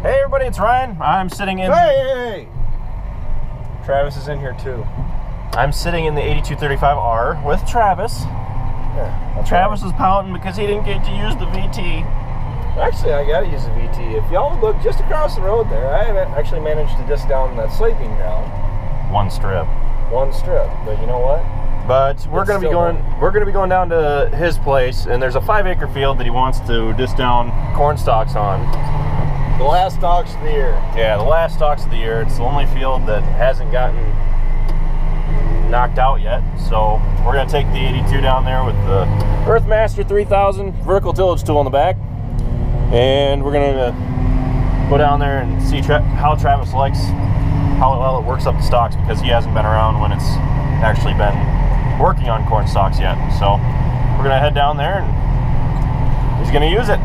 Hey everybody, it's Ryan. I'm sitting in... Hey! Travis is in here too. I'm sitting in the 8235R with Travis. Yeah, Travis is pouting because he didn't get to use the VT. Actually, I gotta use the VT. If y'all look just across the road there, I haven't actually managed to disc down that soybean ground. One strip, but you know what? But we're gonna be going down to his place, and there's a 5-acre field that he wants to disc down corn stalks on. The last stalks of the year. Yeah, the last stalks of the year. It's the only field that hasn't gotten knocked out yet. So we're gonna take the 82 down there with the Earthmaster 3000 vertical tillage tool in the back, and we're gonna go down there and see how Travis likes how well it works up the stalks, because he hasn't been around when it's actually been working on corn stalks yet. So we're gonna head down there and he's gonna use it.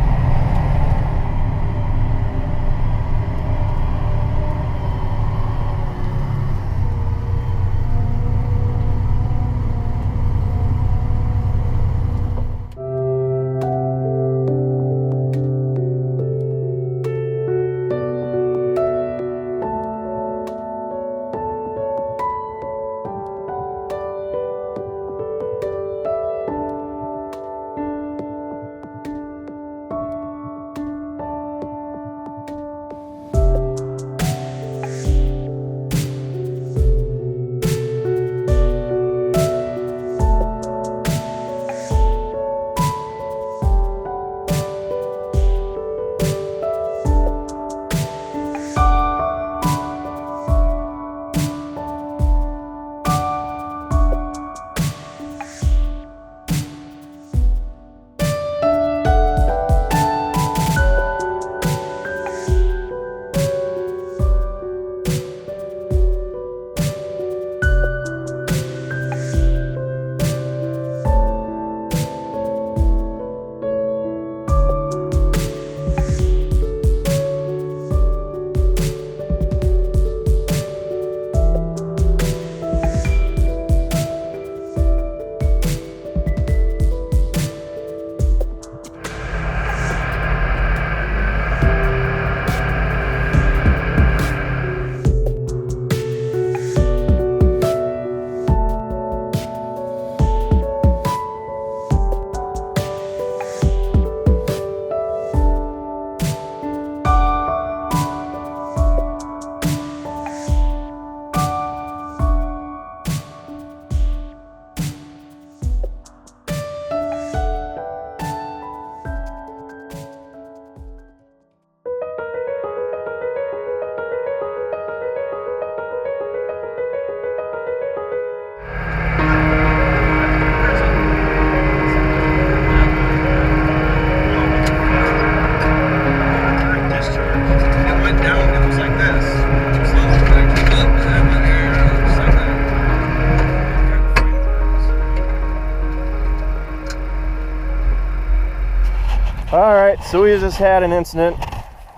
All right, so we just had an incident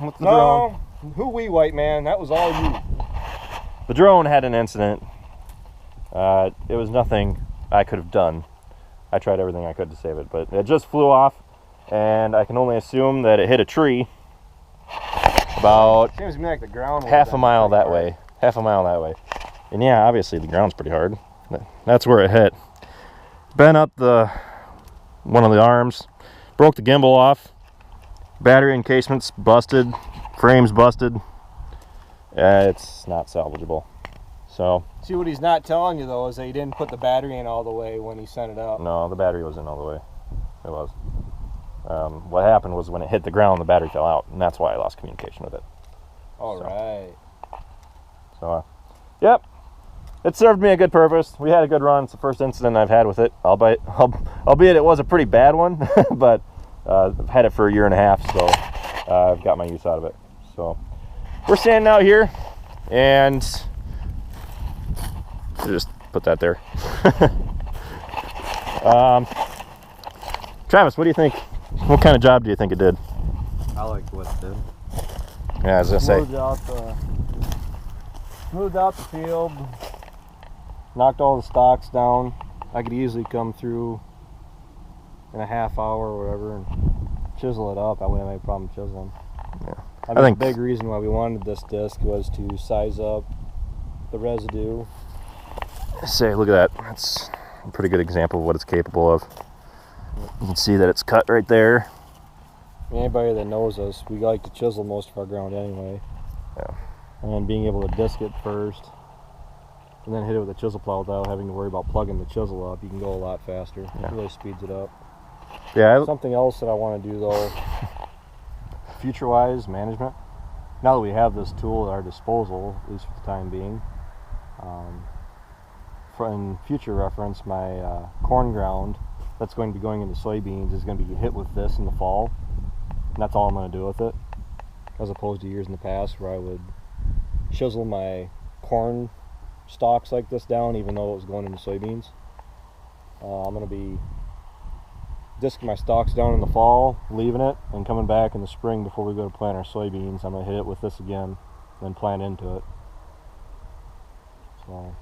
with the drone. Who we, white man? That was all you. The drone had an incident. It was nothing I could have done. I tried everything I could to save it, but it just flew off, and I can only assume that it hit a tree about Seems to me like the ground half a mile that way. And yeah, obviously the ground's pretty hard. That's where it hit. Bent up one of the arms, broke the gimbal off, battery encasements busted, frames busted. It's not salvageable. So see, what he's not telling you though is that he didn't put the battery in all the way when he sent it up. No, the battery was in all the way. It was. What happened was when it hit the ground, the battery fell out, and that's why I lost communication with it. Right. So, yep. It served me a good purpose. We had a good run. It's the first incident I've had with it. Albeit it was a pretty bad one, but I've had it for 1.5 years, so I've got my use out of it. So we're standing out here, and just put that there. Travis, what do you think? What kind of job do you think it did? I like what it did. Yeah, I was gonna say. Smoothed out the field, knocked all the stalks down. I could easily come through in a half hour or whatever and chisel it up. I wouldn't have any problem chiseling. Yeah. I think the big reason why we wanted this disc was to size up the residue. Say, look at that. That's a pretty good example of what it's capable of. You can see that it's cut right there. Anybody that knows us, we like to chisel most of our ground anyway. Yeah. And then being able to disc it first, and then hit it with a chisel plow without having to worry about plugging the chisel up, you can go a lot faster. Yeah. It really speeds it up. Yeah. Something else that I want to do though, future-wise, management. Now that we have this tool at our disposal, at least for the time being, for in future reference, my corn ground that's going to be going into soybeans is going to be hit with this in the fall, and that's all I'm going to do with it, as opposed to years in the past where I would chisel my corn stalks like this down even though it was going into soybeans. I'm going to be disking my stalks down in the fall, leaving it, and coming back in the spring before we go to plant our soybeans. I'm going to hit it with this again, then plant into it. So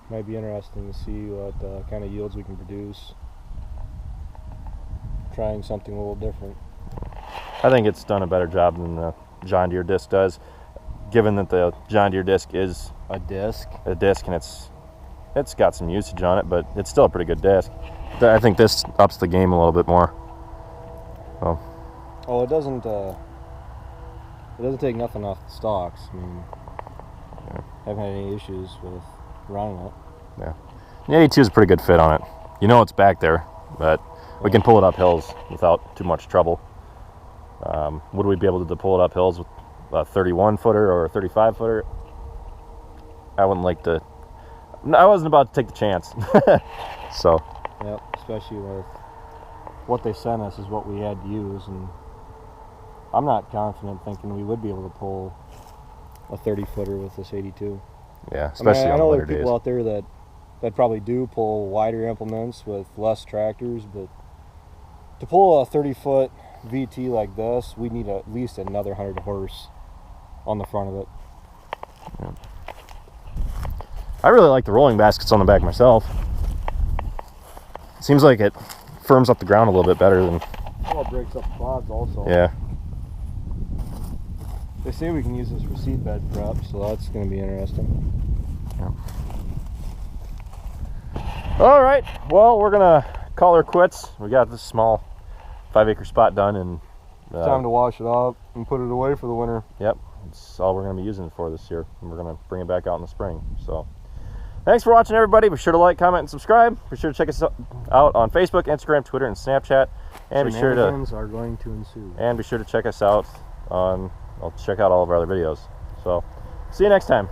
might be interesting to see what kind of yields we can produce trying something a little different. I think it's done a better job than the John Deere disc does, given that the John Deere disc is a disc and it's got some usage on it, but it's still a pretty good disc. I think this ups the game a little bit more. Oh, it doesn't take nothing off the stalks. I mean, yeah. Haven't had any issues with running it. Yeah, the 82 is a pretty good fit on it. You know it's back there, but we can pull it up hills without too much trouble. Would we be able to pull it up hills with a 31 footer or a 35 footer? I wouldn't like to. I wasn't about to take the chance. So. Yep, especially with what they sent us is what we had to use, and I'm not confident thinking we would be able to pull a 30 footer with this 82. Yeah, especially I know on there are people out there that probably do pull wider implements with less tractors, but to pull a 30-foot VT like this, we need at least another 100 horse on the front of it. Yeah. I really like the rolling baskets on the back myself. Seems like it firms up the ground a little bit better than. Well, it breaks up the clods also. Yeah. They say we can use this for seed bed prep, so that's going to be interesting. Yeah. All right. Well, we're gonna call her quits. We got this small 5-acre spot done, and time to wash it up and put it away for the winter. Yep, it's all we're gonna be using it for this year, and we're gonna bring it back out in the spring. So. Thanks for watching, everybody. Be sure to like, comment, and subscribe. Be sure to check us out on Facebook, Instagram, Twitter, and Snapchat. And be sure to are going to ensue. And be sure to check us out on. I'll check out all of our other videos. So, see you next time.